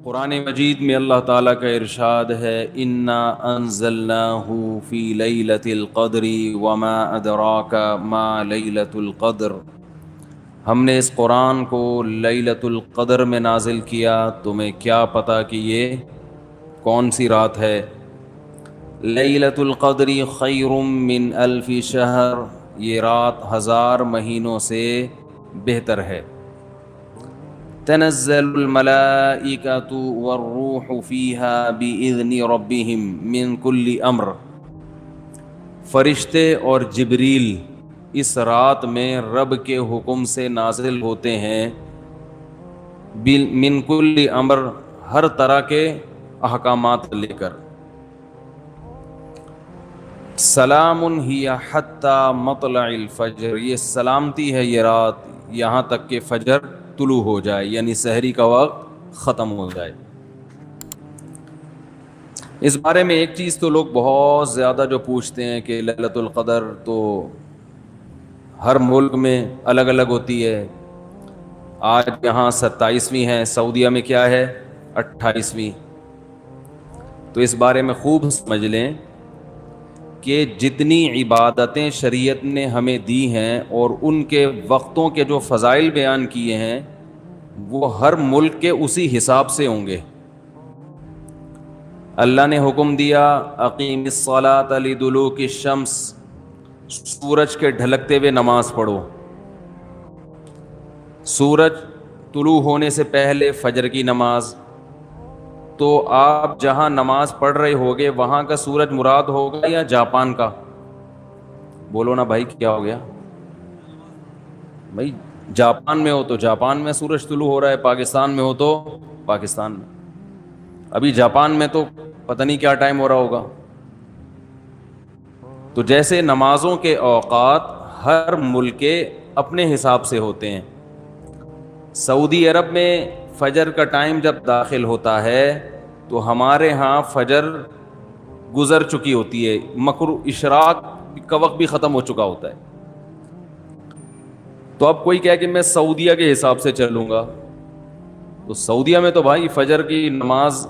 قرآن مجید میں اللہ تعالیٰ کا ارشاد ہے انا انزلناہ فی لیلۃ القدر وما ادراک ما لیلۃ القدر، ہم نے اس قرآن کو لیلۃ القدر میں نازل کیا، تمہیں کیا پتہ کہ یہ کون سی رات ہے؟ لیلۃ القدر خیر من الف شہر، یہ رات 1000 مہینوں سے بہتر ہے۔ تنزل الملائکۃ والروح فیہا بإذن ربہم من کل امر، فرشتے اور جبریل اس رات میں رب کے حکم سے نازل ہوتے ہیں، من کل امر، ہر طرح کے احکامات لے کر۔ سلام ہی حتی مطلع الفجر، یہ سلامتی ہے یہ رات یہاں تک کہ فجر طلوع ہو جائے، یعنی سحری کا وقت ختم ہو جائے۔ اس بارے میں ایک چیز تو لوگ بہت زیادہ جو پوچھتے ہیں کہ لیلۃ القدر تو ہر ملک میں الگ الگ ہوتی ہے، آج یہاں 27ویں ہے، سعودیہ میں کیا ہے 28ویں۔ تو اس بارے میں خوب سمجھ لیں کہ جتنی عبادتیں شریعت نے ہمیں دی ہیں اور ان کے وقتوں کے جو فضائل بیان کیے ہیں وہ ہر ملک کے اسی حساب سے ہوں گے۔ اللہ نے حکم دیا اقیم الصلاۃ لدلوک الشمس، سورج کے ڈھلکتے ہوئے نماز پڑھو، سورج طلوع ہونے سے پہلے فجر کی نماز۔ تو آپ جہاں نماز پڑھ رہے ہوگے وہاں کا سورج مراد ہوگا یا جاپان کا؟ بولو نا بھائی کیا ہو گیا؟ بھائی جاپان میں ہو تو جاپان میں سورج طلوع ہو رہا ہے، پاکستان میں ہو تو پاکستان میں۔ ابھی جاپان میں تو پتہ نہیں کیا ٹائم ہو رہا ہوگا۔ تو جیسے نمازوں کے اوقات ہر ملک کے اپنے حساب سے ہوتے ہیں، سعودی عرب میں فجر کا ٹائم جب داخل ہوتا ہے تو ہمارے ہاں فجر گزر چکی ہوتی ہے، اشراق کا وقت بھی ختم ہو چکا ہوتا ہے۔ تو اب کوئی کہے کہ میں سعودیہ کے حساب سے چلوں گا، تو سعودیہ میں تو بھائی فجر کی نماز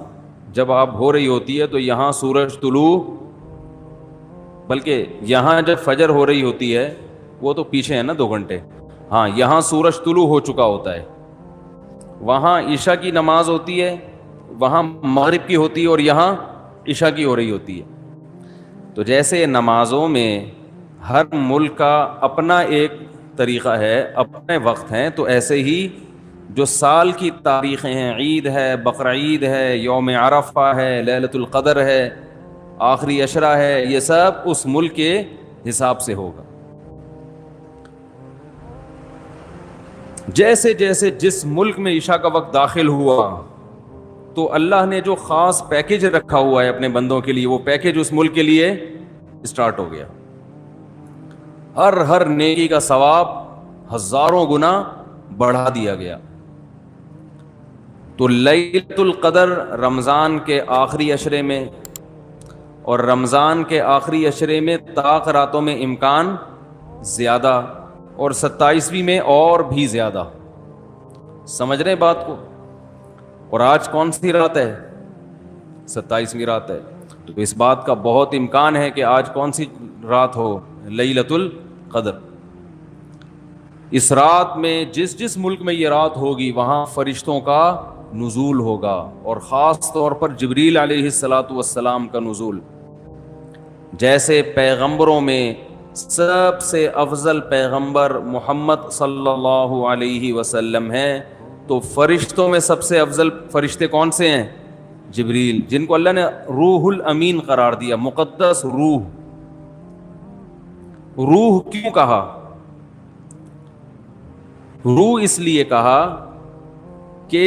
جب آپ ہو رہی ہوتی ہے تو یہاں سورج طلوع، بلکہ یہاں جب فجر ہو رہی ہوتی ہے وہ تو پیچھے ہے نا 2 گھنٹے، ہاں یہاں سورج طلوع ہو چکا ہوتا ہے، وہاں عشاء کی نماز ہوتی ہے، وہاں مغرب کی ہوتی ہے اور یہاں عشاء کی ہو رہی ہوتی ہے۔ تو جیسے نمازوں میں ہر ملک کا اپنا ایک طریقہ ہے، اپنے وقت ہیں، تو ایسے ہی جو سال کی تاریخیں ہیں، عید ہے، بقرعید ہے، یوم عرفہ ہے، لیلۃ القدر ہے، آخری عشرہ ہے، یہ سب اس ملک کے حساب سے ہوگا۔ جیسے جیسے جس ملک میں عشاء کا وقت داخل ہوا تو اللہ نے جو خاص پیکج رکھا ہوا ہے اپنے بندوں کے لیے، وہ پیکج اس ملک کے لیے اسٹارٹ ہو گیا۔ ہر نیکی کا ثواب 1000 گنا بڑھا دیا گیا۔ تو لیلۃ القدر رمضان کے آخری عشرے میں، اور رمضان کے آخری عشرے میں طاق راتوں میں امکان زیادہ، اور 27ویں میں اور بھی زیادہ۔ سمجھ رہے بات کو؟ اور آج کون سی رات ہے؟ 27ویں رات ہے۔ تو اس بات کا بہت امکان ہے کہ آج کون سی رات ہو؟ لیلۃ القدر۔ اس رات میں جس ملک میں یہ رات ہوگی وہاں فرشتوں کا نزول ہوگا، اور خاص طور پر جبریل علیہ الصلاۃ والسلام کا نزول۔ جیسے پیغمبروں میں سب سے افضل پیغمبر محمد صلی اللہ علیہ وسلم ہیں، تو فرشتوں میں سب سے افضل فرشتے کون سے ہیں؟ جبریل، جن کو اللہ نے روح الامین قرار دیا، مقدس روح۔ روح کیوں کہا؟ روح اس لیے کہا کہ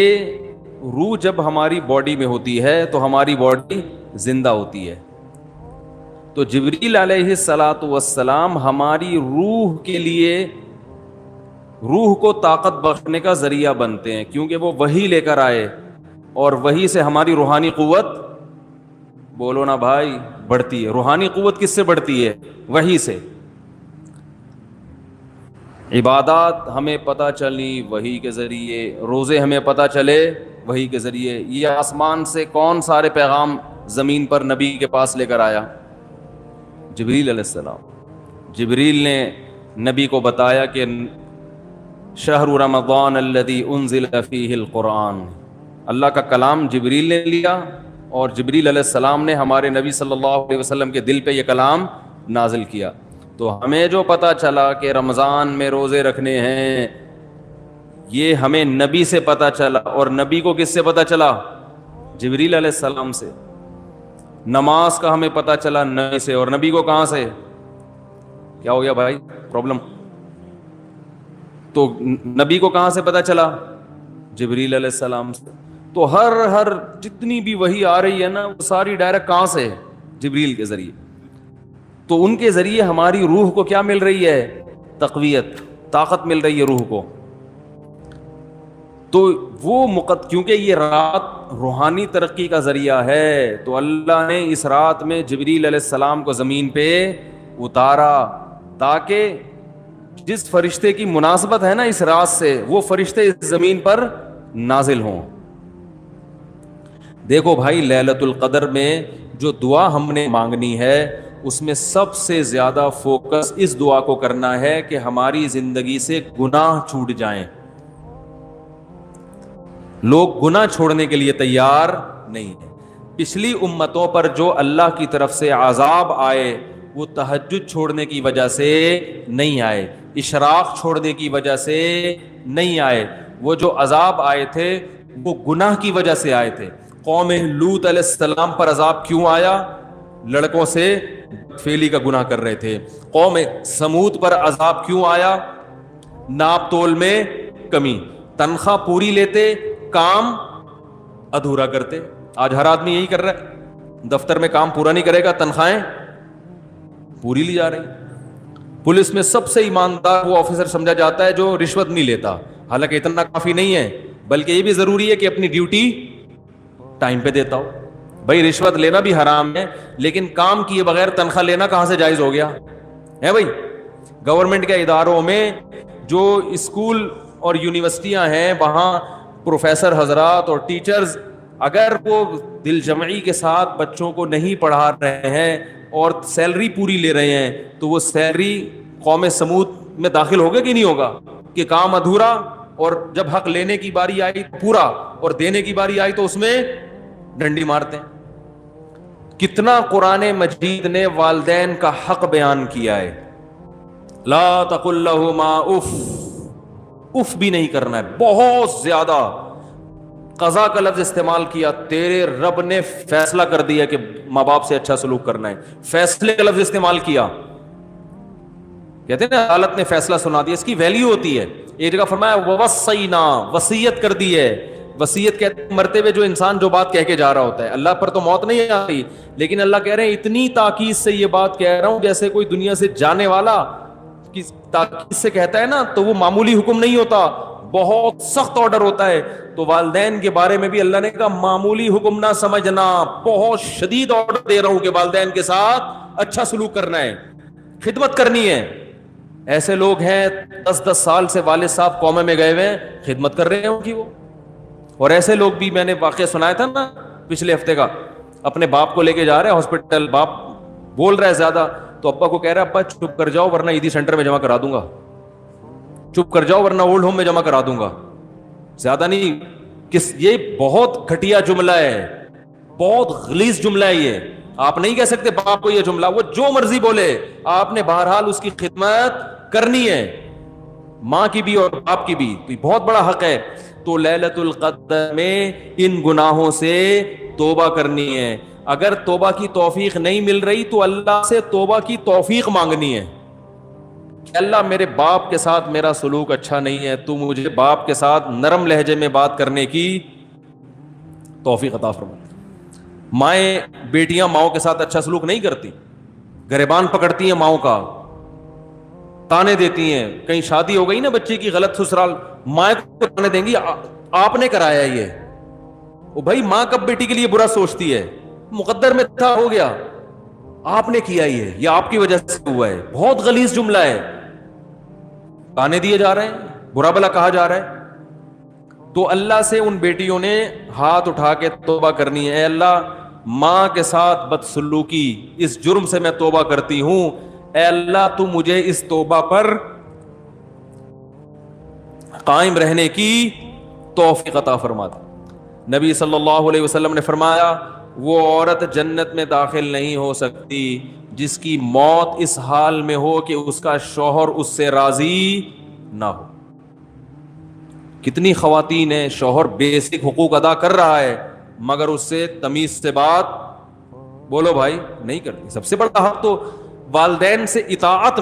روح جب ہماری باڈی میں ہوتی ہے تو ہماری باڈی زندہ ہوتی ہے، تو جبریل علیہ الصلاۃ والسلام ہماری روح کے لیے، روح کو طاقت بخشنے کا ذریعہ بنتے ہیں، کیونکہ وہ وحی لے کر آئے، اور وحی سے ہماری روحانی قوت، بولو نا بھائی، بڑھتی ہے۔ روحانی قوت کس سے بڑھتی ہے؟ وحی سے۔ عبادات ہمیں پتہ چلی وحی کے ذریعے، روزے ہمیں پتہ چلے وحی کے ذریعے. یہ آسمان سے کون سارے پیغام زمین پر نبی کے پاس لے کر آیا؟ جبریل علیہ السلام. جبریل نے نبی کو بتایا کہ شہر رمضان الذی انزل فیہ القرآن. اللہ کا کلام جبریل نے لیا اور جبریل علیہ السلام نے ہمارے نبی صلی اللہ علیہ وسلم کے دل پہ یہ کلام نازل کیا. تو ہمیں جو پتہ چلا کہ رمضان میں روزے رکھنے ہیں، یہ ہمیں نبی سے پتہ چلا. اور نبی کو کس سے پتہ چلا؟ جبریل علیہ السلام سے. نماز کا ہمیں پتہ چلا نبی سے، اور نبی کو کہاں سے؟ کیا ہو گیا بھائی؟ پرابلم. تو نبی کو کہاں سے پتہ چلا؟ جبریل علیہ السلام سے. تو ہر جتنی بھی وحی آ رہی ہے نا، وہ ساری ڈائریکٹ کہاں سے؟ جبریل کے ذریعے. تو ان کے ذریعے ہماری روح کو کیا مل رہی ہے؟ تقویت، طاقت مل رہی ہے روح کو. تو وہ کیونکہ یہ رات روحانی ترقی کا ذریعہ ہے، تو اللہ نے اس رات میں جبریل علیہ السلام کو زمین پہ اتارا تاکہ جس فرشتے کی مناسبت ہے نا اس رات سے، وہ فرشتے اس زمین پر نازل ہوں. دیکھو بھائی، لیلۃ القدر میں جو دعا ہم نے مانگنی ہے، اس میں سب سے زیادہ فوکس اس دعا کو کرنا ہے کہ ہماری زندگی سے گناہ چھوٹ جائیں. لوگ گناہ چھوڑنے کے لیے تیار نہیں ہیں. پچھلی امتوں پر جو اللہ کی طرف سے عذاب آئے، وہ تہجد چھوڑنے کی وجہ سے نہیں آئے، اشراق چھوڑنے کی وجہ سے نہیں آئے. وہ جو عذاب آئے تھے وہ گناہ کی وجہ سے آئے تھے. قوم لوط علیہ السلام پر عذاب کیوں آیا؟ لڑکوں سے فیلی کا گناہ کر رہے تھے. قوم سمود پر عذاب کیوں آیا؟ ناپ تول میں کمی. تنخواہ پوری لیتے، کام ادھورا کرتے. آج ہر آدمی یہی کر رہا ہے، دفتر میں کام پورا نہیں کرے گا، تنخواہیں پوری لی جا رہی. پولیس میں سب سے ایماندار وہ آفیسر سمجھا جاتا ہے جو رشوت نہیں لیتا. حالانکہ اتنا کافی نہیں ہے، بلکہ یہ بھی ضروری ہے کہ اپنی ڈیوٹی ٹائم پہ دیتا ہو. بھائی رشوت لینا بھی حرام ہے، لیکن کام کیے بغیر تنخواہ لینا کہاں سے جائز ہو گیا ہے بھائی؟ گورنمنٹ کے اداروں میں جو اسکول اور یونیورسٹیاں ہیں، وہاں پروفیسر حضرات اور ٹیچرز اگر وہ دل جمعی کے ساتھ بچوں کو نہیں پڑھا رہے ہیں اور سیلری پوری لے رہے ہیں، تو وہ سیلری قوم سمود میں داخل ہوگا کہ نہیں ہوگا؟ کہ کام ادھورا، اور جب حق لینے کی باری آئی پورا، اور دینے کی باری آئی تو اس میں ڈنڈی مارتے ہیں. کتنا قرآن مجید نے والدین کا حق بیان کیا ہے. لا تقل لہما اف، اف بھی نہیں کرنا ہے. بہت زیادہ قضا کا لفظ استعمال کیا. تیرے رب نے فیصلہ کر دیا کہ ماں باپ سے اچھا سلوک کرنا ہے، فیصلے کا لفظ استعمال کیا. کہتے ہیں نا عدالت نے فیصلہ سنا دیا، اس کی ویلیو ہوتی ہے. ایک جگہ فرمایا ووصینا، وصیت کر دی ہے. وصیت کہتے ہیں مرتے ہوئے جو انسان جو بات کہہ کے جا رہا ہوتا ہے. اللہ پر تو موت نہیں آتی، لیکن اللہ کہہ رہے ہیں اتنی تاکید سے یہ بات کہہ رہا ہوں جیسے کوئی دنیا سے جانے والا کی تاکید سے کہتا ہے نا، تو وہ معمولی حکم نہیں ہوتا، بہت سخت آرڈر ہوتا ہے. تو والدین کے بارے میں بھی اللہ نے کہا معمولی حکم نہ سمجھنا، بہت شدید آرڈر دے رہا ہوں کہ والدین کے ساتھ اچھا سلوک کرنا ہے، خدمت کرنی ہے. ایسے لوگ ہیں 10 سال سے والد صاحب قومے میں گئے ہوئے ہیں، خدمت کر رہے ہیں ان کی وہ. اور ایسے لوگ بھی میں نے واقعہ سنایا تھا نا پچھلے ہفتے کا، اپنے باپ کو لے کے جا رہے ہیں ہاسپٹل، باپ بول رہا ہے زیادہ، تو ابا کو کہہ رہا ہے ابا چپ کر جاؤ ورنہ عیدی سینٹر میں جمع کرا دوں گا، چپ کر جاؤ ورنہ اولڈ ہوم میں جمع کرا دوں گا. زیادہ نہیں، یہ بہت گھٹیا جملہ ہے، بہت غلیظ جملہ ہے. یہ آپ نہیں کہہ سکتے باپ کو یہ جملہ، وہ جو مرضی بولے، آپ نے بہرحال اس کی خدمت کرنی ہے، ماں کی بھی اور باپ کی بھی. تو یہ بہت بڑا حق ہے. تو لیلۃ القدر میں ان گناہوں سے توبہ کرنی ہے. اگر توبہ کی توفیق نہیں مل رہی تو اللہ سے توبہ کی توفیق مانگنی ہے کہ اللہ میرے باپ کے ساتھ میرا سلوک اچھا نہیں ہے، تو مجھے باپ کے ساتھ نرم لہجے میں بات کرنے کی توفیق عطا فرما. مائیں بیٹیاں ماؤں کے ساتھ اچھا سلوک نہیں کرتی، گریبان پکڑتی ہیں ماؤں کا، تانے دیتی ہیں. کہیں شادی ہو گئی نا بچے کی غلط سسرال، ماں کو تانے دیں گی آپ نے کرایا یہ. وہ بھائی ماں کب بیٹی کے لیے برا سوچتی ہے؟ مقدر میں تھا، ہو گیا، آپ نے کیا یہ آپ کی وجہ سے ہوا ہے. بہت غلیظ جملہ ہے، تانے دیے جا رہے ہیں، برا بلا کہا جا رہا ہے. تو اللہ سے ان بیٹیوں نے ہاتھ اٹھا کے توبہ کرنی ہے، اے اللہ ماں کے ساتھ بدسلوکی اس جرم سے میں توبہ کرتی ہوں، اے اللہ تو مجھے اس توبہ پر قائم رہنے کی توفیق عطا فرما دے۔ نبی صلی اللہ علیہ وسلم نے فرمایا وہ عورت جنت میں داخل نہیں ہو سکتی جس کی موت اس حال میں ہو کہ اس کا شوہر اس سے راضی نہ ہو۔ کتنی خواتین ہیں شوہر بیسک حقوق ادا کر رہا ہے مگر اس سے تمیز سے بات بولو بھائی نہیں کرتی۔ سب سے بڑا حق تو والدین سے اطاعت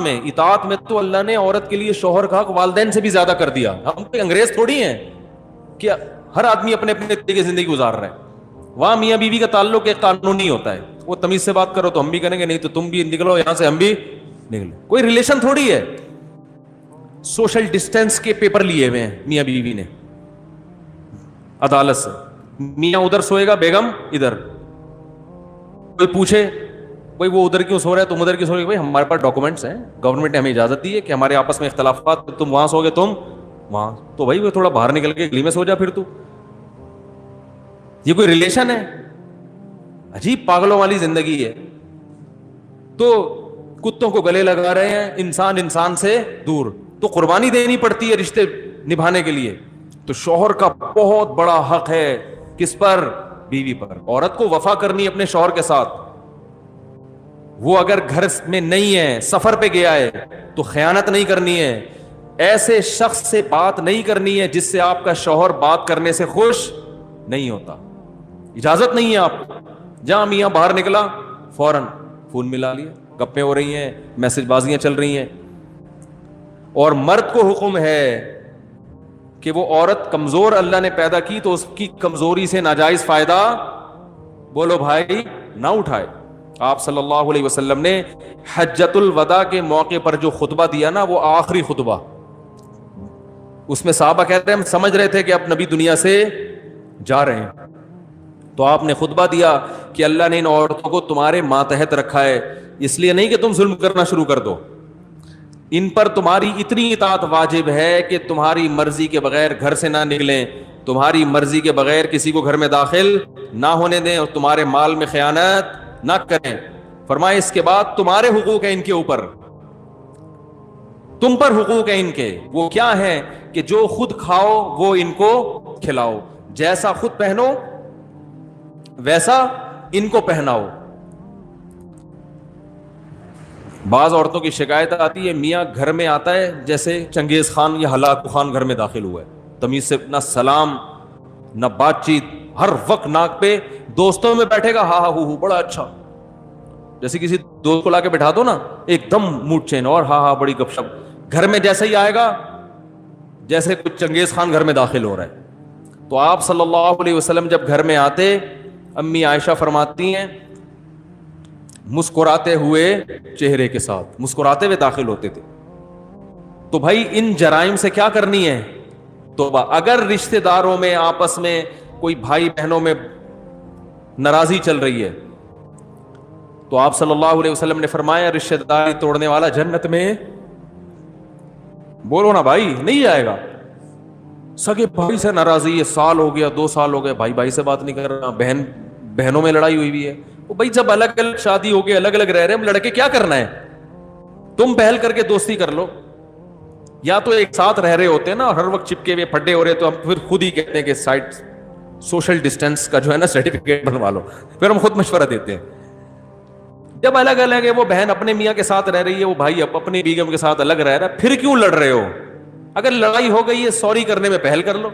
میں تو اللہ نے عورت کے لیے شوہر کا حق والدین سے بھی زیادہ کر دیا۔ ہم کوئی انگریز تھوڑی ہیں کہ ہر آدمی اپنے اپنے طریقے کی زندگی گزار رہا ہے۔ وہاں میاں بیوی کا تعلق ایک قانونی ہوتا ہے، وہ تمیز سے بات کرو تو ہم بھی کریں گے، نہیں تو تم بھی نکلو یہاں سے ہم بھی نکلے، کوئی ریلیشن تھوڑی ہے۔ سوشل ڈسٹینس کے پیپر لیے ہوئے ہیں میاں بیوی نے عدالت سے، میاں ادھر سوئے گا بیگم ادھر، کوئی پوچھے بھائی وہ ادھر کیوں سو رہا ہے تم ادھر کیوں سو رہے، بھائی ہمارے پاس ڈاکومنٹس ہیں، گورنمنٹ نے ہمیں اجازت دی ہے کہ ہمارے آپس میں اختلافات، تم وہاں سو گے تم وہاں، تو بھائی وہ تھوڑا باہر نکل کے گلی میں سو جا پھر تو۔ یہ کوئی ریلیشن ہے؟ عجیب پاگلوں والی زندگی ہے۔ تو کتوں کو گلے لگا رہے ہیں، انسان انسان سے دور، تو قربانی دینی پڑتی ہے رشتے نبھانے کے لیے۔ تو شوہر کا بہت بڑا حق ہے کس پر؟ بیوی پر۔ عورت کو وفا کرنی اپنے شوہر کے ساتھ، وہ اگر گھر میں نہیں ہے سفر پہ گیا ہے تو خیانت نہیں کرنی ہے، ایسے شخص سے بات نہیں کرنی ہے جس سے آپ کا شوہر بات کرنے سے خوش نہیں ہوتا، اجازت نہیں ہے آپ کو۔ جہاں میاں باہر نکلا فوراً فون ملا لیا، گپیں ہو رہی ہیں، میسج بازیاں چل رہی ہیں۔ اور مرد کو حکم ہے کہ وہ عورت کمزور اللہ نے پیدا کی تو اس کی کمزوری سے ناجائز فائدہ بولو بھائی نہ اٹھائے۔ آپ صلی اللہ علیہ وسلم نے حجۃ الوداع کے موقع پر جو خطبہ دیا نا، وہ آخری خطبہ، اس میں صحابہ کہتے ہیں ہم سمجھ رہے تھے کہ اب نبی دنیا سے جا رہے ہیں، تو آپ نے خطبہ دیا کہ اللہ نے ان عورتوں کو تمہارے ماتحت رکھا ہے اس لیے نہیں کہ تم ظلم کرنا شروع کر دو، ان پر تمہاری اتنی اطاعت واجب ہے کہ تمہاری مرضی کے بغیر گھر سے نہ نکلیں، تمہاری مرضی کے بغیر کسی کو گھر میں داخل نہ ہونے دیں، اور تمہارے مال میں خیانت نہ کریں۔ فرمائے اس کے بعد تمہارے حقوق ہیں ان کے اوپر، تم پر حقوق ہیں ان کے، وہ کیا ہیں کہ جو خود کھاؤ وہ ان کو کھلاؤ، جیسا خود پہنو ویسا ان کو پہناؤ۔ بعض عورتوں کی شکایت آتی ہے میاں گھر میں آتا ہے جیسے چنگیز خان یا ہلاکو خان گھر میں داخل ہوا ہے، تمیز سے نہ سلام نہ بات چیت، ہر وقت ناک پہ، دوستوں میں بیٹھے گا ہاں ہاں ہو بڑا اچھا، جیسے کسی دوست کو لا کے بٹھا دو نا ایک دم موڈ چین اور ہاں ہاں بڑی گپ شپ، گھر میں جیسے ہی آئے گا جیسے کچھ چنگیز خان گھر میں داخل ہو رہا ہے۔ تو آپ صلی اللہ علیہ وسلم جب گھر میں آتے، امی عائشہ فرماتی ہیں مسکراتے ہوئے چہرے کے ساتھ مسکراتے ہوئے داخل ہوتے تھے۔ تو بھائی ان جرائم سے کیا کرنی ہے توبہ۔ اگر رشتہ داروں میں آپس میں کوئی بھائی بہنوں میں ناراضی چل رہی ہے تو آپ صلی اللہ علیہ وسلم نے فرمایا رشتہ داری توڑنے والا جنت میں بولو نا بھائی نہیں جائے گا۔ سگے بھائی سے ناراضی ہے، سال ہو گیا 2 سال ہو گئے بھائی بھائی سے بات نہیں کر رہا، بہن بہنوں میں لڑائی ہوئی ہے، وہ بھائی جب الگ الگ شادی ہو گئی الگ الگ رہ رہے ہیں لڑکے کیا کرنا ہے، تم پہل کر کے دوستی کر لو، یا تو ایک ساتھ رہ رہے ہوتے ہیں نا ہر وقت چپکے ہوئے پھڈے ہو رہے تو ہم پھر خود ہی کہتے ہیں کہ سائٹ سوشل ڈسٹینس کا جو ہے نا سرٹیفکیٹ بنوا لو، پھر ہم خود مشورہ دیتے ہیں۔ جب الگ الگ ہے، وہ بہن اپنے میاں کے ساتھ رہ رہی ہے، وہ بھائی اپنی بیگم کے ساتھ الگ رہ رہا ہے، پھر کیوں لڑ رہے ہو؟ اگر لڑائی ہو گئی ہے سوری کرنے میں پہل کر لو،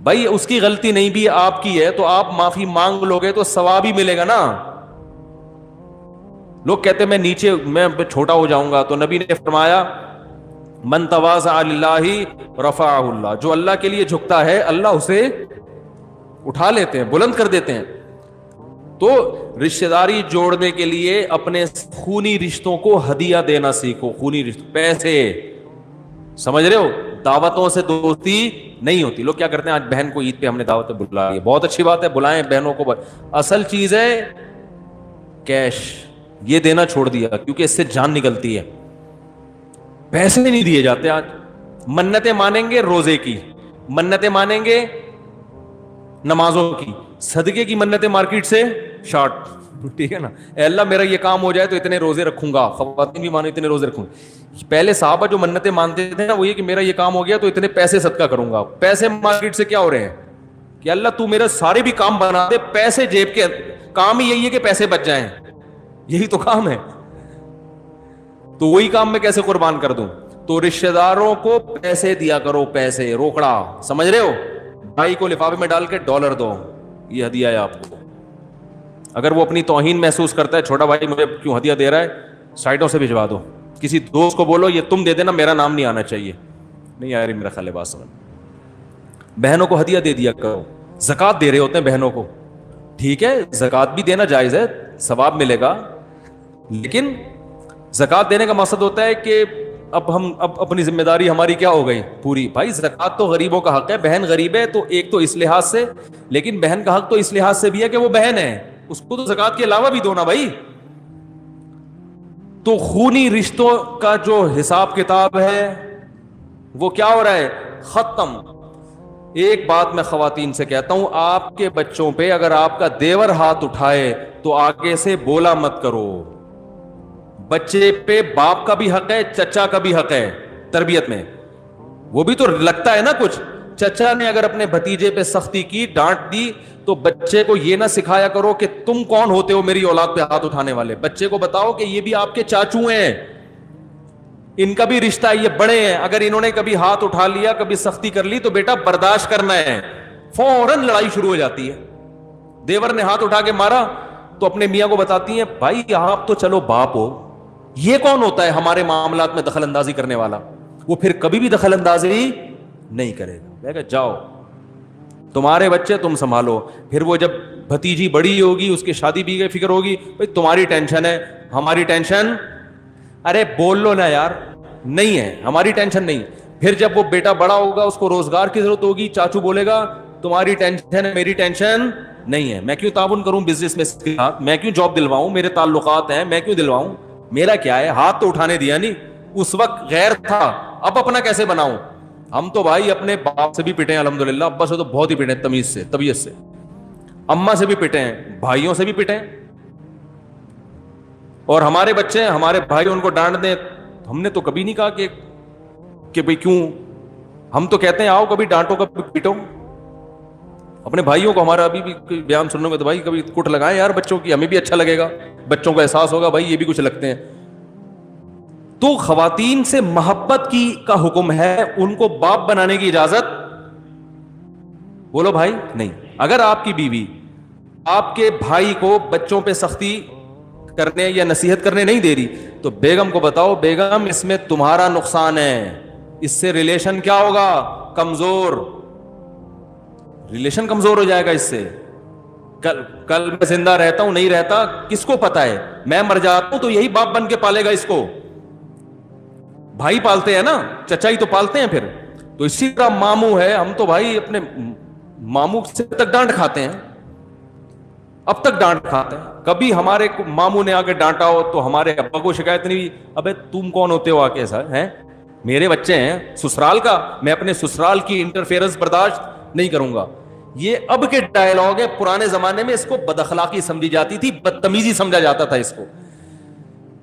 بھائی اس کی غلطی نہیں بھی آپ کی ہے تو آپ معافی مانگ لو گے تو ثواب ہی ملے گا نا۔ لوگ کہتے ہیں میں چھوٹا ہو جاؤں گا، تو نبی نے فرمایا من تواضع للہ رفعہ اللہ، جو اللہ کے لیے جھکتا ہے اللہ اسے اٹھا لیتے ہیں، بلند کر دیتے ہیں۔ تو رشتہ داری جوڑنے کے لیے اپنے خونی رشتوں کو ہدیہ دینا سیکھو، خونی رشتوں، پیسے، سمجھ رہے ہو، دعوتوں سے دوستی نہیں ہوتی۔ لوگ کیا کرتے ہیں آج بہن کو عید پہ ہم نے دعوت پہ بلا لی، بہت اچھی بات ہے بلائیں بہنوں کو، اصل چیز ہے کیش، یہ دینا چھوڑ دیا کیونکہ اس سے جان نکلتی ہے، پیسے نہیں دیے جاتے۔ آج منتیں مانیں گے روزے کی، منتیں مانیں گے نمازوں کی, صدقے کی منتیں مارکیٹ سے شارٹ, ٹھیک ہے نا. اے اللہ میرا یہ کام ہو جائے تو اتنے روزے رکھوں گا, خواتین بھی مانو اتنے روزے رکھوں گا. پہلے صحابہ جو منتیں مانتے تھے نا وہ یہ کہ میرا یہ کام ہو گیا تو اتنے پیسے صدقہ کروں گا. پیسے مارکیٹ سے کیا ہو رہے ہیں کہ اللہ تو میرا سارے بھی کام بنا دے, پیسے جیب کے کام ہی یہی ہے کہ پیسے بچ جائیں, یہی تو کام ہے. تو وہی کام میں کیسے قربان کر دوں؟ تو رشتہ داروں کو پیسے دیا کرو, پیسے روکڑا, سمجھ رہے ہو؟ بھائی کو لفافے میں ڈال کے ڈالر دو, یہ ہدیہ ہے آپ کو. اگر وہ اپنی توہین محسوس کرتا ہے, چھوٹا بھائی مجھے کیوں ہدیہ دے رہا ہے, سائٹوں سے بھجوا دو. کسی دوست کو بولو یہ تم دے دینا, میرا نام نہیں آنا چاہیے. نہیں آ رہی میرا خیال ہے بات سمجھ. بہنوں کو ہدیہ دے دیا کرو. زکات دے رہے ہوتے ہیں بہنوں کو, ٹھیک ہے زکات بھی دینا جائز ہے, ثواب ملے گا, لیکن زکات دینے کا مقصد ہوتا ہے کہ اب اپنی ذمہ داری ہماری کیا ہو گئی پوری. بھائی زکات تو غریبوں کا حق ہے, بہن غریب ہے تو ایک تو اس لحاظ سے, لیکن بہن کا حق تو اس لحاظ سے بھی ہے کہ وہ بہن ہے, اس کو تو زکات کے علاوہ بھی دو نا بھائی. تو خونی رشتوں کا جو حساب کتاب ہے وہ کیا ہو رہا ہے, ختم. ایک بات میں خواتین سے کہتا ہوں, آپ کے بچوں پہ اگر آپ کا دیور ہاتھ اٹھائے تو آگے سے بولا مت کرو. بچے پہ باپ کا بھی حق ہے, چچا کا بھی حق ہے تربیت میں. وہ بھی تو لگتا ہے نا کچھ. چچا نے اگر اپنے بھتیجے پہ سختی کی, ڈانٹ دی, تو بچے کو یہ نہ سکھایا کرو کہ تم کون ہوتے ہو میری اولاد پہ ہاتھ اٹھانے والے. بچے کو بتاؤ کہ یہ بھی آپ کے چاچو ہیں, ان کا بھی رشتہ ہے, یہ بڑے ہیں, اگر انہوں نے کبھی ہاتھ اٹھا لیا, کبھی سختی کر لی تو بیٹا برداشت کرنا ہے. فوراً لڑائی شروع ہو جاتی ہے. دیور نے ہاتھ اٹھا کے مارا تو اپنے میاں کو بتاتی ہیں بھائی آپ تو چلو باپ ہو, یہ کون ہوتا ہے ہمارے معاملات میں دخل اندازی کرنے والا. وہ پھر کبھی بھی دخل اندازی نہیں کرے گا. کہ جاؤ تمہارے بچے تم سنبھالو. پھر وہ جب بھتیجی بڑی ہوگی, اس کی شادی بھی کی فکر ہوگی, بھائی تمہاری ٹینشن ہے, ہماری ٹینشن. ارے بول لو نا یار, نہیں ہے ہماری ٹینشن نہیں. پھر جب وہ بیٹا بڑا ہوگا, اس کو روزگار کی ضرورت ہوگی, چاچو بولے گا تمہاری ٹینشن ہے, میری ٹینشن نہیں ہے. میں کیوں تعاون کروں بزنس میں اس کے ساتھ, میں کیوں جاب دلواؤں, میرے تعلقات ہیں, میں کیوں دلواؤں, میرا کیا ہے. ہاتھ تو اٹھانے دیا نہیں, اس وقت غیر تھا, اب اپنا کیسے بناؤں. ہم تو بھائی اپنے باپ سے بھی پٹے ہیں الحمدللہ, ابا سے تو بہت ہی پٹے ہیں, تمیز سے, طبیعت سے, اماں سے بھی پٹے ہیں, بھائیوں سے بھی پٹے ہیں. اور ہمارے بچے ہیں, ہمارے بھائی ان کو ڈانٹ دیں, ہم نے تو کبھی نہیں کہا کہ بھئی کیوں. ہم تو کہتے ہیں آؤ کبھی ڈانٹو کبھی پیٹو. اپنے بھائیوں کو ہمارا ابھی بھی بیان سننے میں تو بھائی کبھی کٹ لگائیں یار بچوں کی, ہمیں بھی اچھا لگے گا, بچوں کو احساس ہوگا بھائی یہ بھی کچھ لگتے ہیں. تو خواتین سے محبت کا حکم ہے, ان کو باپ بنانے کی اجازت بولو بھائی نہیں. اگر آپ کی بیوی آپ کے بھائی کو بچوں پہ سختی کرنے یا نصیحت کرنے نہیں دے رہی, تو بیگم کو بتاؤ بیگم اس میں تمہارا نقصان ہے, اس سے ریلیشن کیا ہوگا, کمزور, ریلیشن کمزور ہو جائے گا. اس سے کل میں زندہ رہتا ہوں نہیں رہتا کس کو پتا ہے, میں مر جاتا ہوں تو یہی باپ بن کے پالے گا اس کو. بھائی پالتے ہیں نا, چچا ہی تو پالتے ہیں پھر. تو اسی طرح ماموں ہے, ہم تو بھائی اپنے ماموں سے تک ڈانٹ کھاتے ہیں, اب تک ڈانٹ کھاتے ہیں. کبھی ہمارے ماموں نے آگے ڈانٹا ہو تو ہمارے ابا کو شکایت نہیں ہوئی, ابے تم کون ہوتے ہو آکے ایسا ہیں, میرے بچے ہیں سسرال کا, میں اپنے سسرال کی انٹرفیئرنس برداشت نہیں کروں گا. یہ اب کے ڈائلاگ ہے, پرانے زمانے میں اس کو بد اخلاقی سمجھی جاتی تھی, بدتمیزی سمجھا جاتا تھا اس کو.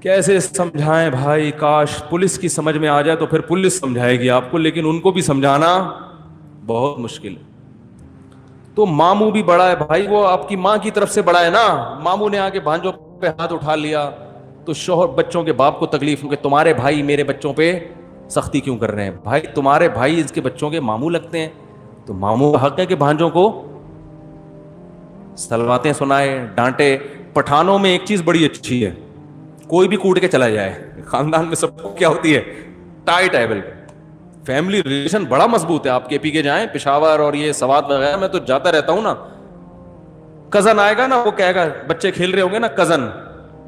کیسے سمجھائیں بھائی, کاش پولیس کی سمجھ میں آ جائے تو پھر پولیس سمجھائے گی آپ کو, لیکن ان کو بھی سمجھانا بہت مشکل ہے. تو ماموں بھی بڑا ہے بھائی, وہ آپ کی ماں کی طرف سے بڑا ہے نا. ماموں نے آ کے بھانجوں پہ ہاتھ اٹھا لیا تو شوہر بچوں کے باپ کو تکلیف ہو کہ تمہارے بھائی میرے بچوں پہ سختی کیوں کر رہے ہیں. بھائی تمہارے بھائی اس کے بچوں کے ماموں لگتے ہیں, تو ماموں کا حق ہے کہ بھانجوں کو سلواتیں سنائے, ڈانٹے. پٹھانوں میں ایک چیز بڑی اچھی ہے, کوئی بھی کوٹ کے چلا جائے, خاندان میں سب کو کیا ہوتی ہے ٹائٹ ہے, بالکل فیملی ریلیشن بڑا مضبوط ہے. آپ کے پی کے جائیں پشاور اور یہ سوات وغیرہ, میں تو جاتا رہتا ہوں نا. کزن آئے گا نا, وہ کہے گا بچے کھیل رہے ہوں گے نا, کزن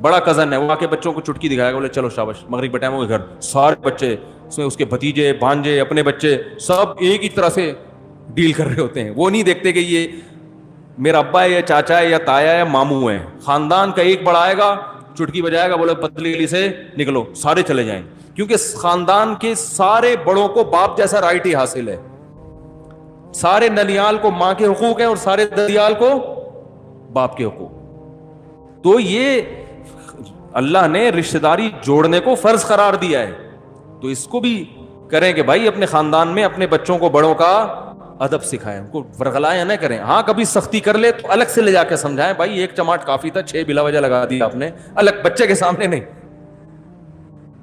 بڑا کزن ہے, وہ آ کے بچوں کو چٹکی دکھائے گا, بولے چلو شاباش مغرب کے ٹائم ہو گھر. سارے بچے اس میں اس کے بھتیجے بھانجے اپنے بچے سب ایک ہی طرح سے ڈیل کر رہے ہوتے ہیں. وہ نہیں دیکھتے کہ یہ میرا ابا ہے یا چاچا ہے یا تایا ہے یا ماموں ہے. خاندان کا ایک بڑا آئے گا, چٹکی بجائے گا, بولے پتلی گلی سے نکلو, سارے چلے جائیں. کیونکہ خاندان کے سارے بڑوں کو باپ جیسا رائٹ ہی حاصل ہے. سارے ننیال کو ماں کے حقوق ہیں اور سارے ددیال کو باپ کے حقوق. تو یہ اللہ نے رشتہ داری جوڑنے کو فرض قرار دیا ہے, تو اس کو بھی کریں کہ بھائی اپنے خاندان میں اپنے بچوں کو بڑوں کا ادب سکھائیں, ان کو ورغلائیں نہ کریں. ہاں کبھی سختی کر لے تو الگ سے لے جا کے سمجھائیں, بھائی ایک چماٹ کافی تھا, 6 بلا وجہ لگا دیا آپ نے, الگ بچے کے سامنے نہیں.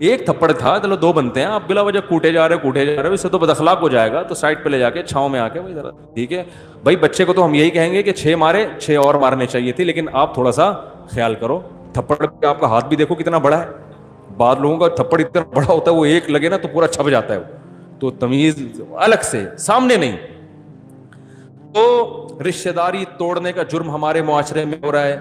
ایک تھپڑ تھا, چلو 2 بنتے ہیں, آپ بلا وجہ کوٹے جا رہے اس سے تو بد اخلاق ہو جائے گا, تو سائڈ پہ لے جا کے چھاؤں میں آ کے بھائی ذرا ٹھیک ہے بھائی. بچے کو تو ہم یہی کہیں گے کہ 6 مارے, 6 اور مارنے چاہیے تھی, لیکن آپ تھوڑا سا خیال کرو. تھپڑ پہ آپ کا ہاتھ بھی دیکھو کتنا بڑا ہے, بعض لوگوں کا تھپڑ اتنا بڑا ہوتا ہے وہ ایک لگے نا تو پورا چھپ جاتا ہے, تو تمیز الگ سے سامنے نہیں. تو رشتہ داری توڑنے کا جرم ہمارے معاشرے میں ہو رہا ہے,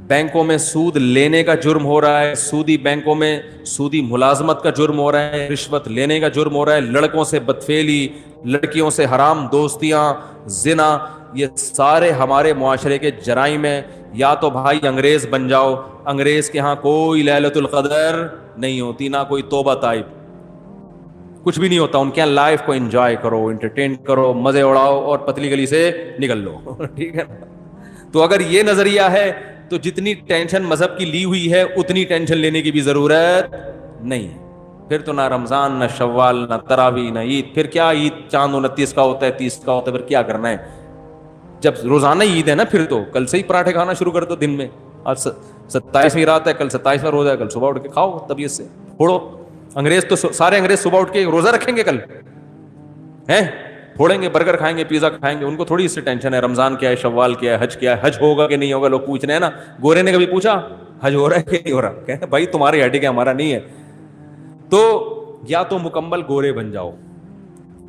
بینکوں میں سود لینے کا جرم ہو رہا ہے, سودی بینکوں میں سودی ملازمت کا جرم ہو رہا ہے, رشوت لینے کا جرم ہو رہا ہے, لڑکوں سے بدفعلی, لڑکیوں سے حرام دوستیاں, زنا, یہ سارے ہمارے معاشرے کے جرائم ہیں. یا تو بھائی انگریز بن جاؤ, انگریز کے ہاں کوئی لیلۃ القدر نہیں ہوتی, نہ کوئی توبہ طائب, کچھ بھی نہیں ہوتا. ان کے یہاں لائف کو انجوائے کرو, انٹرٹین کرو, مزے اڑاؤ اور پتلی گلی سے نکل لو, ٹھیک ہے. تو اگر یہ نظریہ ہے تو جتنی ٹینشن مذہب کی لی ہوئی ہے اتنی ٹینشن لینے کی بھی ضرورت نہیں. پھر تو نہ رمضان, نہ شوال, نہ تراویح, نہ عید. پھر کیا عید چاند 29 کا ہوتا ہے, 30 کا ہوتا ہے, پھر کیا کرنا ہے جب روزانہ عید ہے نا. پھر تو کل سے ہی پراٹھے کھانا شروع کر دو دن میں. آج 27ویں رات ہے, کل 27واں روزہ ہے, کل صبح اٹھ کے کھاؤ طبیعت سے, پھوڑو. انگریز تو سارے انگریز صبح اٹھ کے روزہ رکھیں گے, کل ہیں پھوڑیں گے, برگر کھائیں گے, پیزا کھائیں گے. ان کو تھوڑی اس سے ٹینشن ہے رمضان کیا ہے, شوال کیا ہے, حج کیا ہے, حج ہوگا کہ نہیں ہوگا. لوگ پوچھ رہے ہیں نا, گورے نے کبھی پوچھا حج ہو رہا ہے کہ نہیں ہو رہا, کہ بھائی تمہاری ہیڈک ہے, ہمارا نہیں ہے. تو یا تو مکمل گورے بن جاؤ,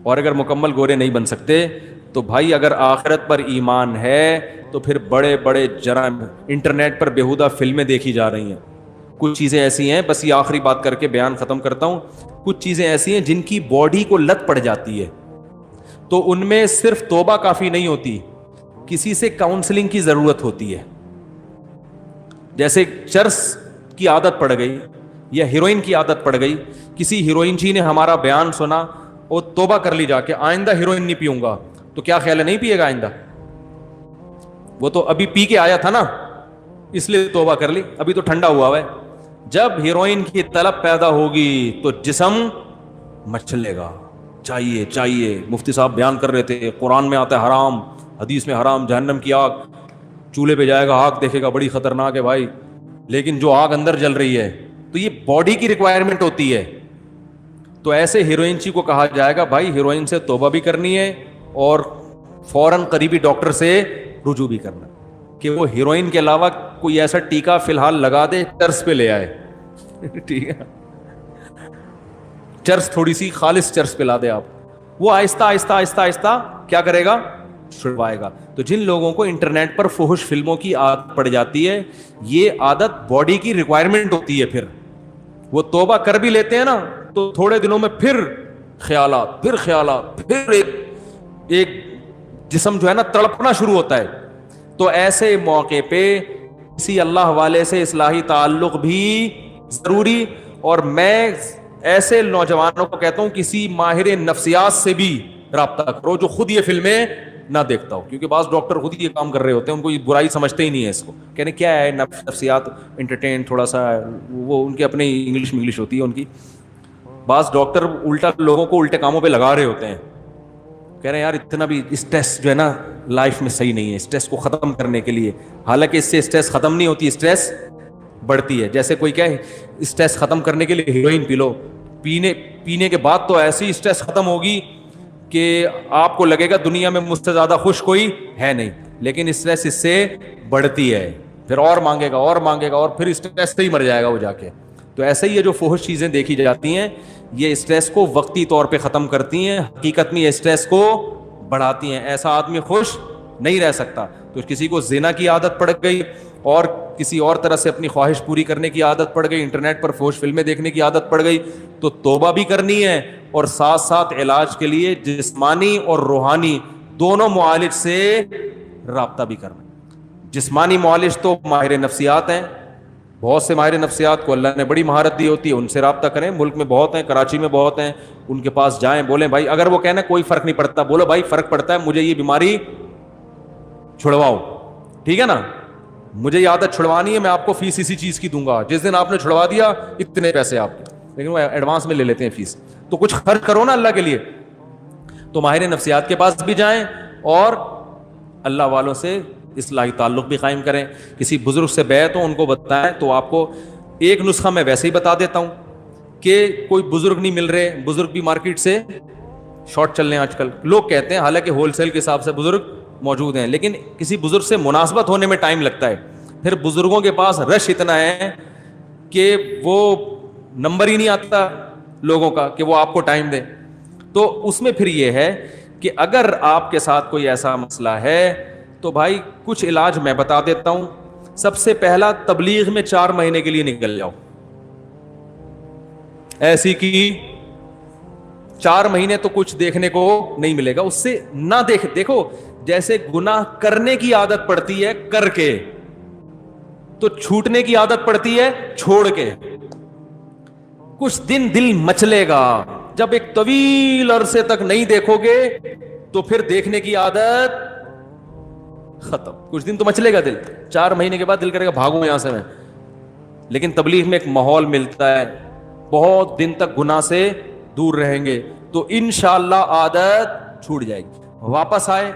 اور اگر مکمل گورے نہیں بن سکتے تو بھائی اگر آخرت پر ایمان ہے تو پھر بڑے بڑے جرائم. انٹرنیٹ پر بیہودہ فلمیں دیکھی جا رہی ہیں, کچھ چیزیں ایسی ہیں, بس یہ آخری بات کر کے بیان ختم کرتا ہوں. کچھ چیزیں ایسی ہیں جن کی باڈی کو لت پڑ جاتی ہے, تو ان میں صرف توبہ کافی نہیں ہوتی, کسی سے کاؤنسلنگ کی ضرورت ہوتی ہے. جیسے چرس کی عادت پڑ گئی یا ہیروئن کی عادت پڑ گئی, کسی ہیروئن جی نے ہمارا بیان سنا اور توبہ کر لی جا کے, آئندہ ہیروئن نہیں پیوں گا, تو کیا خیال ہے نہیں پیے گا آئندہ؟ وہ تو ابھی پی کے آیا تھا نا, اس لیے توبہ کر لی, ابھی تو ٹھنڈا ہوا ہے. جب ہیروئن کی طلب پیدا ہوگی تو جسم مچلے گا, چاہیے چاہیے. مفتی صاحب بیان کر رہے تھے, قرآن میں آتا ہے حرام, حدیث میں حرام, جہنم کی آگ, چولہے پہ جائے گا, آگ دیکھے گا, بڑی خطرناک ہے بھائی. لیکن جو آگ اندر جل رہی ہے تو یہ باڈی کی ریکوائرمنٹ ہوتی ہے. تو ایسے ہیروئن چی کو کہا جائے گا بھائی ہیروئن سے توبہ بھی کرنی ہے اور فوراً قریبی ڈاکٹر سے رجوع بھی کرنا, کہ وہ ہیروئن کے علاوہ کوئی ایسا ٹیکا فی الحال لگا دے, چرس پہ لے آئے, ٹھیک ہے, چرس تھوڑی سی خالص چرس پہ لا دے آپ, وہ آہستہ آہستہ آہستہ آہستہ کیا کرے گا, چھڑوائے گا. تو جن لوگوں کو انٹرنیٹ پر فحش فلموں کی عادت پڑ جاتی ہے, یہ عادت باڈی کی ریکوائرمنٹ ہوتی ہے. پھر وہ توبہ کر بھی لیتے ہیں نا تو تھوڑے دنوں میں پھر خیالات, پھر ایک جسم جو ہے نا تڑپنا شروع ہوتا ہے. تو ایسے موقع پہ کسی اللہ والے سے اصلاحی تعلق بھی ضروری. اور میں ایسے نوجوانوں کو کہتا ہوں کسی ماہر نفسیات سے بھی رابطہ کرو جو خود یہ فلمیں نہ دیکھتا ہو, کیونکہ بعض ڈاکٹر خود ہی یہ کام کر رہے ہوتے ہیں, ان کو یہ برائی سمجھتے ہی نہیں ہے اس کو, کہنے کیا ہے نفسیات, انٹرٹین تھوڑا سا, وہ ان کے اپنے انگلش ہوتی ہے ان کی. بعض ڈاکٹر الٹا لوگوں کو الٹے کاموں پہ لگا رہے ہوتے ہیں, کہہ رہے ہیں یار اتنا بھی اسٹریس جو ہے نا لائف میں صحیح نہیں ہے, اسٹریس کو ختم کرنے کے لیے. حالانکہ اس سے اسٹریس ختم نہیں ہوتی, اسٹریس بڑھتی ہے. جیسے کوئی کہے اسٹریس ختم کرنے کے لیے ہیروئن پی لو, پینے کے بعد تو ایسی اسٹریس ختم ہوگی کہ آپ کو لگے گا دنیا میں مجھ سے زیادہ خوش کوئی ہے نہیں, لیکن اسٹریس اس سے بڑھتی ہے, پھر اور مانگے گا اور پھر اسٹریس سے ہی مر جائے گا وہ جا کے. تو ایسے ہی یہ جو فحش چیزیں دیکھی جاتی ہیں یہ اسٹریس کو وقتی طور پہ ختم کرتی ہیں, حقیقت میں یہ اسٹریس کو بڑھاتی ہیں. ایسا آدمی خوش نہیں رہ سکتا. تو کسی کو زنا کی عادت پڑ گئی اور کسی اور طرح سے اپنی خواہش پوری کرنے کی عادت پڑ گئی, انٹرنیٹ پر فحش فلمیں دیکھنے کی عادت پڑ گئی, تو توبہ بھی کرنی ہے اور ساتھ ساتھ علاج کے لیے جسمانی اور روحانی دونوں معالج سے رابطہ بھی کرنا. جسمانی معالج تو ماہر نفسیات ہیں, بہت سے ماہر نفسیات کو اللہ نے بڑی مہارت دی ہوتی ہے, ان سے رابطہ کریں, ملک میں بہت ہیں, کراچی میں بہت ہیں, ان کے پاس جائیں, بولیں بھائی اگر وہ کہنا کوئی فرق نہیں پڑتا, بولو بھائی فرق پڑتا ہے, مجھے یہ بیماری چھڑواؤ, ٹھیک ہے نا, مجھے یہ عادت چھڑوانی ہے, میں آپ کو فیس اسی چیز کی دوں گا, جس دن آپ نے چھڑوا دیا اتنے پیسے آپ کے, لیکن وہ ایڈوانس میں لے لیتے ہیں فیس, تو کچھ خرچ کرو نا اللہ کے لیے. تو ماہر نفسیات کے پاس بھی جائیں اور اللہ والوں سے اصلاحی تعلق بھی قائم کریں. کسی بزرگ سے بیعت ہو, ان کو بتائیں. تو آپ کو ایک نسخہ میں ویسے ہی بتا دیتا ہوں کہ کوئی بزرگ نہیں مل رہے, بزرگ بھی مارکیٹ سے شارٹ چل رہے ہیں آج کل, لوگ کہتے ہیں, حالانکہ ہول سیل کے حساب سے بزرگ موجود ہیں, لیکن کسی بزرگ سے مناسبت ہونے میں ٹائم لگتا ہے. پھر بزرگوں کے پاس رش اتنا ہے کہ وہ نمبر ہی نہیں آتا لوگوں کا کہ وہ آپ کو ٹائم دیں. تو اس میں پھر یہ ہے کہ اگر آپ کے ساتھ کوئی ایسا مسئلہ ہے تو بھائی کچھ علاج میں بتا دیتا ہوں. سب سے پہلا, تبلیغ میں 4 مہینے کے لیے نکل جاؤ. ایسی کی 4 مہینے تو کچھ دیکھنے کو نہیں ملے گا, اس سے نہ دیکھو جیسے گناہ کرنے کی عادت پڑتی ہے کر کے, تو چھوٹنے کی عادت پڑتی ہے چھوڑ کے. کچھ دن دل مچلے گا, جب ایک طویل عرصے تک نہیں دیکھو گے تو پھر دیکھنے کی عادت ختم. کچھ دن تو مچلے گا دل, 4 مہینے کے بعد دل کرے گا بھاگوں یہاں سے میں. لیکن تبلیغ میں ایک ماحول ملتا ہے, بہت دن تک گناہ سے دور رہیں گے تو انشاءاللہ عادت چھوٹ جائے گی. واپس آئے,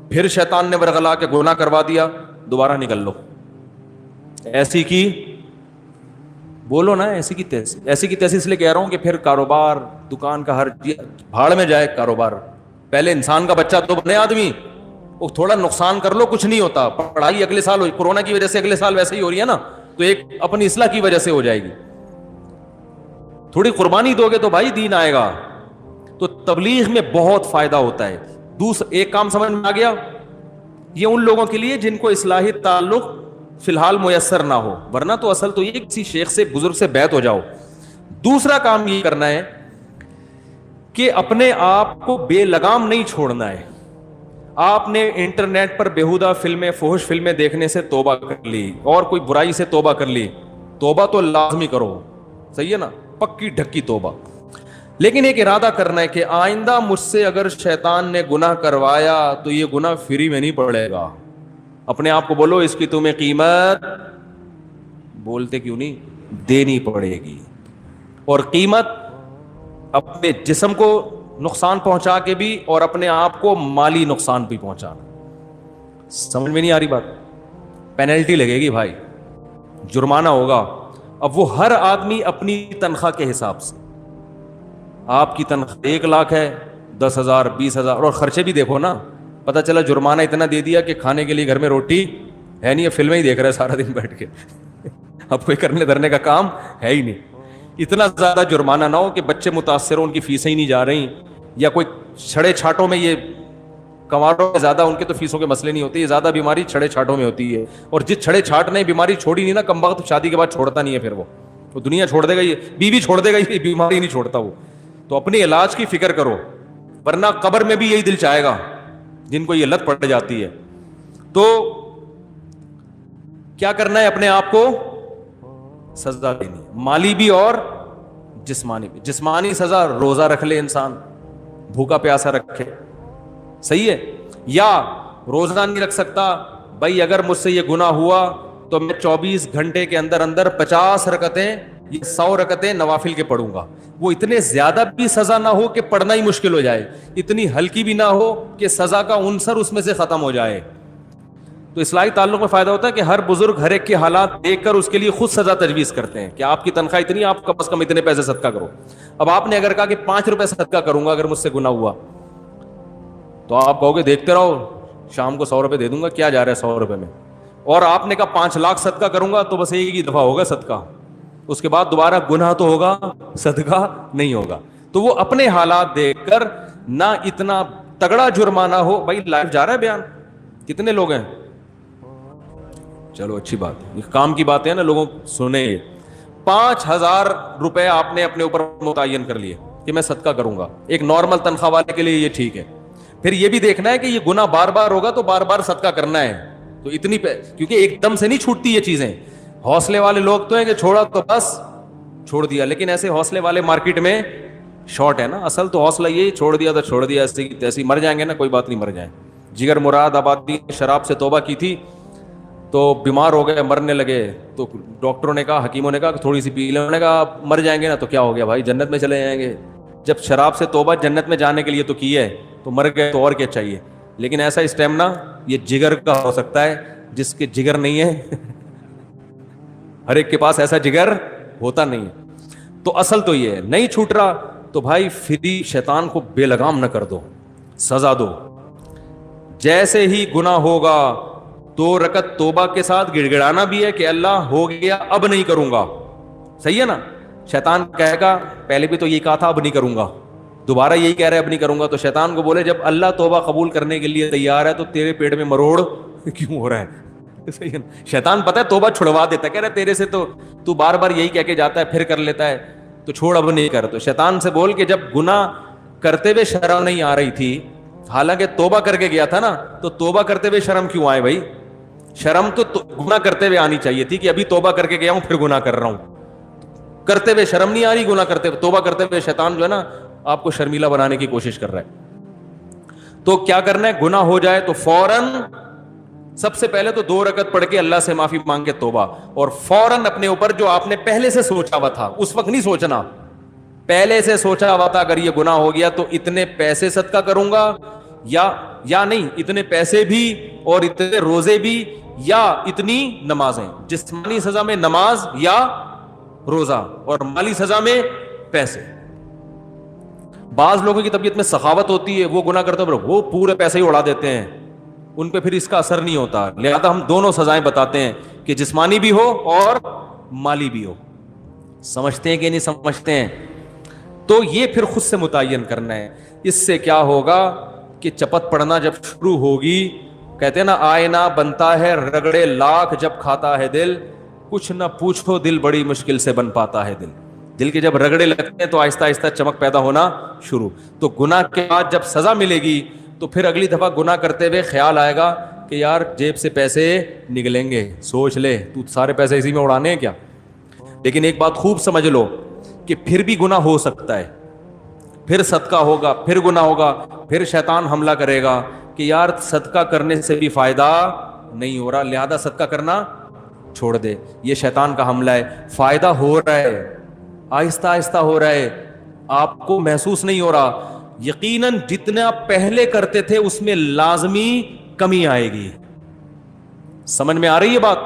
پھر شیطان نے ورغلا کے گناہ کروا دیا, دوبارہ نکل لو. ایسی کی بولو نا, ایسی کی تیسی اس لیے کہہ رہا ہوں کہ پھر کاروبار, دکان کا ہر بھاڑ میں جائے کاروبار. پہلے انسان کا بچہ تو بنے آدمی, وہ تھوڑا نقصان کر لو کچھ نہیں ہوتا. پڑھائی اگلے سال ہوئی, کورونا کی وجہ سے اگلے سال ویسے ہی ہو رہی ہے نا, تو ایک اپنی اصلاح کی وجہ سے ہو جائے گی. تھوڑی قربانی دو گے تو بھائی دین آئے گا. تو تبلیغ میں بہت فائدہ ہوتا ہے. ایک کام سمجھ میں آ گیا, یہ ان لوگوں کے لیے جن کو اصلاحی تعلق فی الحال میسر نہ ہو, ورنہ تو اصل تو یہ کسی شیخ سے, بزرگ سے بیعت ہو جاؤ. دوسرا کام یہ کرنا ہے کہ اپنے آپ کو بے لگام نہیں چھوڑنا ہے. آپ نے انٹرنیٹ پر بیہودہ فلمیں, فحش فلمیں دیکھنے سے توبہ کر لی, اور کوئی برائی سے توبہ کر لی, توبہ تو لازمی کرو, صحیح ہے نا, پکی ڈھکی توبہ. لیکن ایک ارادہ کرنا ہے کہ آئندہ مجھ سے اگر شیطان نے گناہ کروایا تو یہ گناہ فری میں نہیں پڑے گا. اپنے آپ کو بولو اس کی تمہیں قیمت, بولتے کیوں نہیں, دینی پڑے گی. اور قیمت اپنے جسم کو نقصان پہنچا کے بھی, اور اپنے آپ کو مالی نقصان بھی پہنچانا. سمجھ میں نہیں آ رہی بات؟ پینلٹی لگے گی بھائی, جرمانہ ہوگا. اب وہ ہر آدمی اپنی تنخواہ کے حساب سے, آپ کی تنخواہ 1 لاکھ ہے, 10,000 20,000, اور خرچے بھی دیکھو نا, پتہ چلا جرمانہ اتنا دے دیا کہ کھانے کے لیے گھر میں روٹی ہے نہیں, فلمیں ہی دیکھ رہے سارا دن بیٹھ کے. اب کوئی کرنے دھرنے کا کام ہے ہی نہیں. اتنا زیادہ جرمانہ نہ ہو کہ بچے متاثر ہوں, ان کی فیسیں ہی نہیں جا رہی, یا کوئی چھڑے چھاٹوں میں, یہ کنواروں میں زیادہ ان کے تو فیسوں کے مسئلے نہیں ہوتے, یہ زیادہ بیماری چھڑے چھاٹوں میں ہوتی ہے. اور جس چھڑے چھاٹ نے بیماری چھوڑی نہیں نا, کم وقت شادی کے بعد چھوڑتا نہیں ہے, پھر وہ دنیا چھوڑ دے گا, یہ بیوی چھوڑ دے گا, یہ بیماری نہیں چھوڑتا وہ. تو اپنے علاج کی فکر کرو, ورنہ قبر میں بھی یہی دل چاہے گا جن کو یہ لت پڑ جاتی ہے. تو کیا کرنا ہے, اپنے آپ کو سزا دینی, مالی بھی اور جسمانی بھی. جسمانی سزا, روزہ رکھ لے انسان, بھوکا پیاسا رکھے, صحیح ہے. یا روزہ نہیں رکھ سکتا, بھائی اگر مجھ سے یہ گناہ ہوا تو میں 24 گھنٹے کے اندر 50 رکعتیں, 100 رکعتیں نوافل کے پڑھوں گا. وہ اتنے زیادہ بھی سزا نہ ہو کہ پڑھنا ہی مشکل ہو جائے, اتنی ہلکی بھی نہ ہو کہ سزا کا عنصر اس میں سے ختم ہو جائے. تو اصلاحی تعلق میں فائدہ ہوتا ہے کہ ہر بزرگ ہر ایک کے حالات دیکھ کر اس کے لیے خود سزا تجویز کرتے ہیں کہ آپ کی تنخواہ اتنی, آپ کم از کم اتنے پیسے صدقہ کرو. اب آپ نے اگر کہا کہ 5 روپے صدقہ کروں گا اگر مجھ سے گناہ ہوا, تو آپ کہو گے دیکھتے رہو, شام کو 100 روپے دے دوں گا, کیا جا رہا ہے 100 روپے میں. اور آپ نے کہا 5 لاکھ صدقہ کروں گا, تو بس ایک ہی دفعہ ہوگا صدقہ, اس کے بعد دوبارہ گناہ تو ہوگا, صدقہ نہیں ہوگا. تو وہ اپنے حالات دیکھ کر, نہ اتنا تگڑا جرمانہ ہو. بھائی لائف جا رہا ہے بیان, کتنے لوگ ہیں, چلو اچھی بات ہے, کام کی بات ہے نا, لوگوں سنیں. 5,000 روپے آپ نے اپنے اوپر متعین کر لیے کہ میں صدقہ کروں گا. ایک نارمل تنخواہ والے کے لیے یہ ٹھیک ہے. پھر یہ بھی دیکھنا ہے کہ یہ گناہ بار بار ہوگا تو بار بار صدقہ کرنا ہے. تو اتنی کیونکہ ایک دم سے نہیں چھوٹتی یہ چیزیں, حوصلے والے لوگ تو ہیں کہ چھوڑا تو بس چھوڑ دیا, لیکن ایسے حوصلے والے مارکیٹ میں شارٹ ہے نا. اصل تو حوصلہ یہی, چھوڑ دیا تو چھوڑ دیا, ایسی تیسی مر جائیں گے نا, کوئی بات نہیں, مر جائیں. جگر مراد آبادی نے شراب سے توبہ کی تھی تو بیمار ہو گئے, مرنے لگے, تو ڈاکٹروں نے کہا, حکیموں نے کہا کہ تھوڑی سی پی لیں. انہوں نے کہا مر جائیں گے نا تو کیا ہو گیا بھائی, جنت میں چلے جائیں گے. جب شراب سے توبہ جنت میں جانے کے لیے تو کی ہے, تو مر گئے تو اور کیا چاہیے. لیکن ایسا اسٹیمنا یہ جگر کا ہو سکتا ہے, جس کے جگر نہیں ہے ہر ایک کے پاس ایسا جگر ہوتا نہیں ہے. تو اصل تو یہ ہے, نہیں چھوٹ رہا تو بھائی فری شیطان کو بے لگام نہ کر دو, سزا دو. جیسے ہی گناہ ہوگا 2 رکعت توبہ کے ساتھ گڑ گڑانا بھی ہے کہ اللہ ہو گیا اب نہیں کروں گا. صحیح ہے نا. شیطان کہے گا پہلے بھی تو یہی کہا تھا اب نہیں کروں گا, دوبارہ یہی کہہ رہے اب نہیں کروں گا. تو شیطان کو بولے جب اللہ توبہ قبول کرنے کے لیے تیار ہے تو تیرے پیٹ میں مروڑ کیوں ہو رہا ہے. صحیح ہے نا. شیطان پتہ ہے توبہ چھڑوا دیتا ہے, کہہ رہا ہے تیرے سے تو بار بار یہی کہہ کے جاتا ہے پھر کر لیتا ہے, تو چھوڑ اب نہیں کر. تو شیطان سے بول کہ جب گناہ کرتے ہوئے شرم نہیں آ رہی تھی, حالانکہ توبہ کر کے گیا تھا نا, تو توبہ کرتے ہوئے شرم کیوں آئے بھائی. شرم تو گناہ کرتے ہوئے آنی چاہیے تھی کہ ابھی توبہ کر کے گیا ہوں پھر گناہ کر رہا ہوں. کرتے ہوئے شرم نہیں آ رہی, گناہ کرتے توبہ کرتے ہوئے شیطان جو ہے نا آپ کو شرمیلا بنانے کی کوشش کر رہا ہے. تو کیا کرنا ہے, گناہ ہو جائے تو فوراً سب سے پہلے تو 2 رکعت پڑھ کے اللہ سے معافی مانگ کے توبہ, اور فوراً اپنے اوپر جو آپ نے پہلے سے سوچا ہوا تھا, اس وقت نہیں سوچنا, پہلے سے سوچا ہوا تھا اگر یہ گناہ ہو گیا تو اتنے پیسے صدقہ کروں گا یا نہیں, اتنے پیسے بھی اور اتنے روزے بھی یا اتنی نمازیں. جسمانی سزا میں نماز یا روزہ, اور مالی سزا میں پیسے. بعض لوگوں کی طبیعت میں سخاوت ہوتی ہے, وہ گناہ کرتے ہیں وہ پورے پیسے ہی اڑا دیتے ہیں, ان پہ پھر اس کا اثر نہیں ہوتا. لہذا ہم دونوں سزائیں بتاتے ہیں کہ جسمانی بھی ہو اور مالی بھی ہو. سمجھتے ہیں کہ نہیں سمجھتے ہیں؟ تو یہ پھر خود سے متعین کرنا ہے. اس سے کیا ہوگا کہ چپت پڑنا جب شروع ہوگی, کہتے ہیں نا آئینہ بنتا ہے رگڑے لاکھ جب کھاتا ہے دل, کچھ نہ پوچھو دل بڑی مشکل سے بن پاتا ہے دل. دل کے جب رگڑے لگتے ہیں تو آہستہ آہستہ چمک پیدا ہونا شروع. تو گناہ کے بعد جب سزا ملے گی تو پھر اگلی دفعہ گناہ کرتے ہوئے خیال آئے گا کہ یار جیب سے پیسے نکلیں گے, سوچ لے تو سارے پیسے اسی میں اڑانے ہیں کیا. لیکن ایک بات خوب سمجھ لو کہ پھر بھی گناہ ہو سکتا ہے, پھر صدقہ ہوگا, پھر گناہ ہوگا, پھر شیطان حملہ کرے گا کہ یار صدقہ کرنے سے بھی فائدہ نہیں ہو رہا, لہذا صدقہ کرنا چھوڑ دے. یہ شیطان کا حملہ ہے. فائدہ ہو رہا ہے, آہستہ آہستہ ہو رہا ہے, آپ کو محسوس نہیں ہو رہا. یقیناً جتنا پہلے کرتے تھے اس میں لازمی کمی آئے گی. سمجھ میں آ رہی ہے بات؟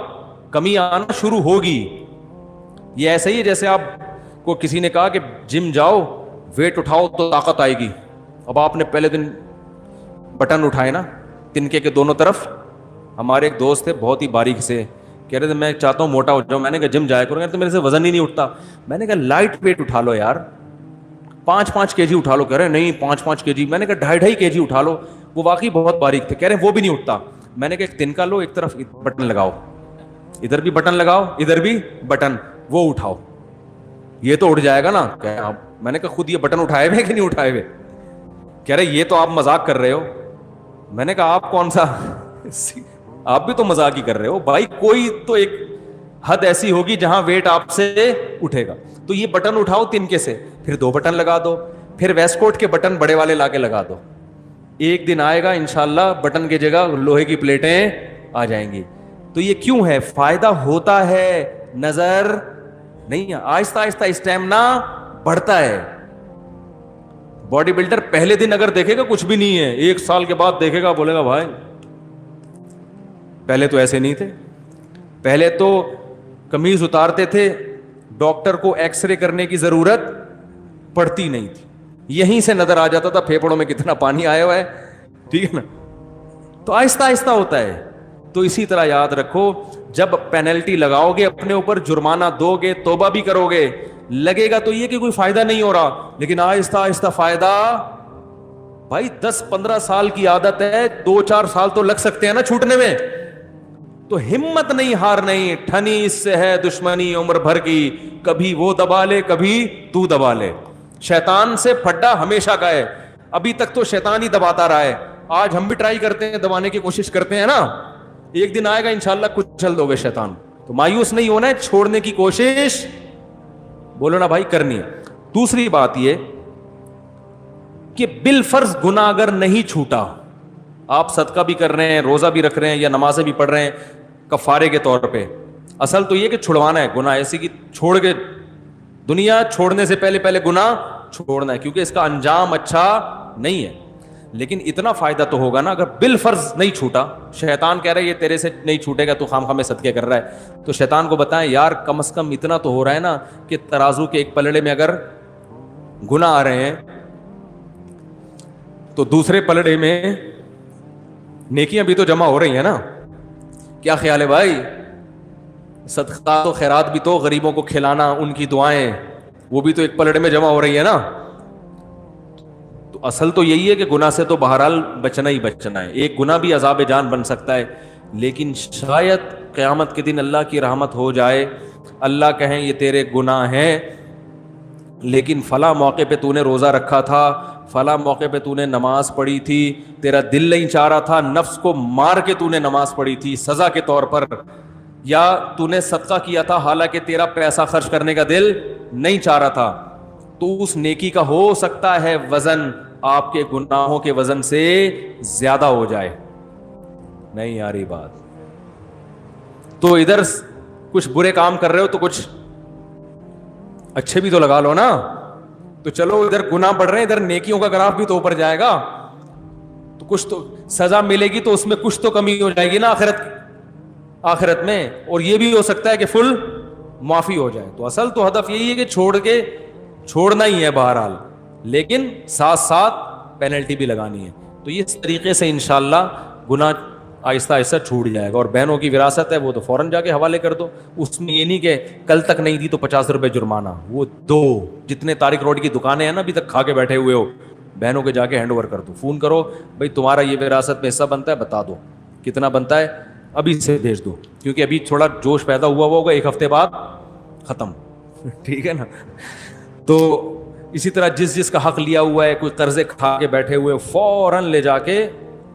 کمی آنا شروع ہوگی. یہ ایسا ہی ہے جیسے آپ کو کسی نے کہا کہ جم جاؤ, ویٹ اٹھاؤ تو طاقت آئے گی. اب آپ نے پہلے دن بٹن اٹھائے نا تنکے کے دونوں طرف. ہمارے ایک دوست تھے بہت ہی باریک سے, کہہ رہے تھے میں چاہتا ہوں موٹا ہو جاؤں. میں نے کہا جم جایا کرو. تو میرے سے وزن ہی نہیں اٹھتا. میں نے کہا لائٹ ویٹ اٹھا لو یار, 5 کیجی اٹھا لو. کہہ رہے نہیں 5 کیجی. میں نے کہا 2.5 کیجی اٹھا لو. وہ واقعی بہت باریک تھے. کہہ رہے وہ بھی نہیں اٹھتا. میں نے کہا ایک تنکا لو, ایک طرف بٹن لگاؤ, ادھر بھی بٹن لگاؤ, ادھر بھی بٹن, وہ اٹھاؤ, یہ تو اٹھ جائے گا نا. میں نے کہا خود یہ بٹن اٹھائے ہوئے کہ نہیں اٹھائے ہوئے؟ کہہ رہے یہ تو آپ مذاق کر رہے ہو. میں نے کہا آپ کون سا آپ بھی تو مذاق ہی کر رہے ہو بھائی. کوئی تو ایک حد ایسی ہوگی جہاں ویٹ آپ سے اٹھے گا. تو یہ بٹن اٹھاؤ تنکے سے, پھر 2 بٹن لگا دو, پھر ویسٹ کوٹ کے بٹن بڑے والے لا کے لگا دو. ایک دن آئے گا انشاءاللہ بٹن کی جگہ لوہے کی پلیٹیں آ جائیں گی. تو یہ کیوں ہے؟ فائدہ ہوتا ہے, نظر نہیں. آہستہ آہستہ اسٹیمنا بڑھتا ہے. باڈی بلڈر پہلے دن اگر دیکھے گا کچھ بھی نہیں ہے, 1 سال کے بعد دیکھے گا بولے گا بھائی پہلے تو ایسے نہیں تھے. پہلے تو قمیض اتارتے تھے, ڈاکٹر کو ایکس رے کرنے کی ضرورت پڑتی نہیں تھی, یہیں سے نظر آ جاتا تھا پھیپڑوں میں کتنا پانی آیا ہوا ہے. ٹھیک ہے نا. تو آہستہ آہستہ ہوتا ہے. تو اسی طرح یاد رکھو, جب پینلٹی لگاؤ گے اپنے اوپر, جرمانہ دو گے, توبہ بھی کرو گے, لگے گا تو یہ کہ کوئی فائدہ نہیں ہو رہا, لیکن آہستہ آہستہ فائدہ. بھائی 10-15 سال کی عادت ہے, 2-4 سال تو لگ سکتے ہیں نا چھوٹنے میں. تو ہمت نہیں ہارنی, ٹھنی اس سے ہے دشمنی عمر بھر کی, کبھی وہ دبا لے کبھی تو دبا لے. شیطان سے پھڈا ہمیشہ کا ہے. ابھی تک تو شیطان ہی دباتا رہا ہے, آج ہم بھی ٹرائی کرتے ہیں, دبانے کی کوشش کرتے ہیں نا. ایک دن آئے گا انشاءاللہ کچل دو گے شیطان. تو مایوس نہیں ہونا ہے, چھوڑنے کی کوشش بولو نا بھائی کرنی ہے. دوسری بات یہ کہ بالفرض گناہ اگر نہیں چھوٹا, آپ صدقہ بھی کر رہے ہیں, روزہ بھی رکھ رہے ہیں, یا نمازیں بھی پڑھ رہے ہیں کفارے کے طور پہ, اصل تو یہ کہ چھڑوانا ہے گناہ, ایسی کہ چھوڑ کے دنیا چھوڑنے سے پہلے پہلے گناہ چھوڑنا ہے, کیونکہ اس کا انجام اچھا نہیں ہے. لیکن اتنا فائدہ تو ہوگا نا اگر بالفرض نہیں چھوٹا. شیطان کہہ رہا ہے یہ تیرے سے نہیں چھوٹے گا, تو خام خواہ میں صدقے کر رہا ہے, تو شیطان کو بتائیں یار کم از کم اتنا تو ہو رہا ہے نا کہ ترازو کے ایک پلڑے میں اگر گناہ آ رہے ہیں تو دوسرے پلڑے میں نیکیاں بھی تو جمع ہو رہی ہیں نا. کیا خیال ہے بھائی؟ صدقہ تو خیرات بھی تو, غریبوں کو کھلانا, ان کی دعائیں, وہ بھی تو ایک پلڑے میں جمع ہو رہی ہے نا. تو اصل تو یہی ہے کہ گناہ سے تو بہرحال بچنا ہی بچنا ہے. ایک گناہ بھی عذاب جان بن سکتا ہے, لیکن شاید قیامت کے دن اللہ کی رحمت ہو جائے, اللہ کہیں یہ تیرے گناہ ہیں لیکن فلاں موقع پہ تو نے روزہ رکھا تھا, فلاں موقع پہ تو نے نماز پڑھی تھی, تیرا دل نہیں چاہ رہا تھا, نفس کو مار کے تو نے نماز پڑھی تھی سزا کے طور پر, یا تو نے صدقہ کیا تھا حالانکہ تیرا پیسہ خرچ کرنے کا دل نہیں چاہ رہا تھا, تو اس نیکی کا ہو سکتا ہے وزن آپ کے گناہوں کے وزن سے زیادہ ہو جائے. نہیں آ رہی بات؟ تو ادھر کچھ برے کام کر رہے ہو تو کچھ اچھے بھی تو لگا لو نا. تو چلو ادھر گناہ بڑھ رہے ہیں, ادھر نیکیوں کا گراف بھی تو اوپر جائے گا, تو کچھ تو سزا ملے گی, تو اس میں کچھ تو کمی ہو جائے گی نا آخرت میں, اور یہ بھی ہو سکتا ہے کہ فل معافی ہو جائے. تو اصل تو ہدف یہی ہے کہ چھوڑنا ہی ہے بہرحال, لیکن ساتھ ساتھ پینلٹی بھی لگانی ہے. تو اس طریقے سے انشاءاللہ گناہ آہستہ آہستہ چھوٹ جائے گا. اور بہنوں کی وراثت ہے وہ تو فوراً جا کے حوالے کر دو, اس میں یہ نہیں کہ کل تک نہیں دی تو 50 روپے جرمانہ. وہ دو جتنے طارق روڈ کی دکانیں ہیں نا ابھی تک کھا کے بیٹھے ہوئے ہو, بہنوں کے جا کے ہینڈ اوور کر دو. فون کرو بھائی تمہارا یہ وراثت میں حصہ بنتا ہے, بتا دو کتنا بنتا ہے, ابھی سے بھیج دو, کیونکہ ابھی تھوڑا جوش پیدا ہوا ہوگا, ایک ہفتے بعد ختم. ٹھیک ہے نا؟ تو اسی طرح جس کا حق لیا ہوا ہے, کوئی قرضے کھا کے بیٹھے ہوئے, فوراً لے جا کے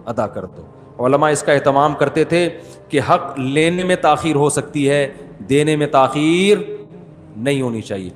ادا کر دو. علماء اس کا اہتمام کرتے تھے کہ حق لینے میں تاخیر ہو سکتی ہے, دینے میں تاخیر نہیں ہونی چاہیے.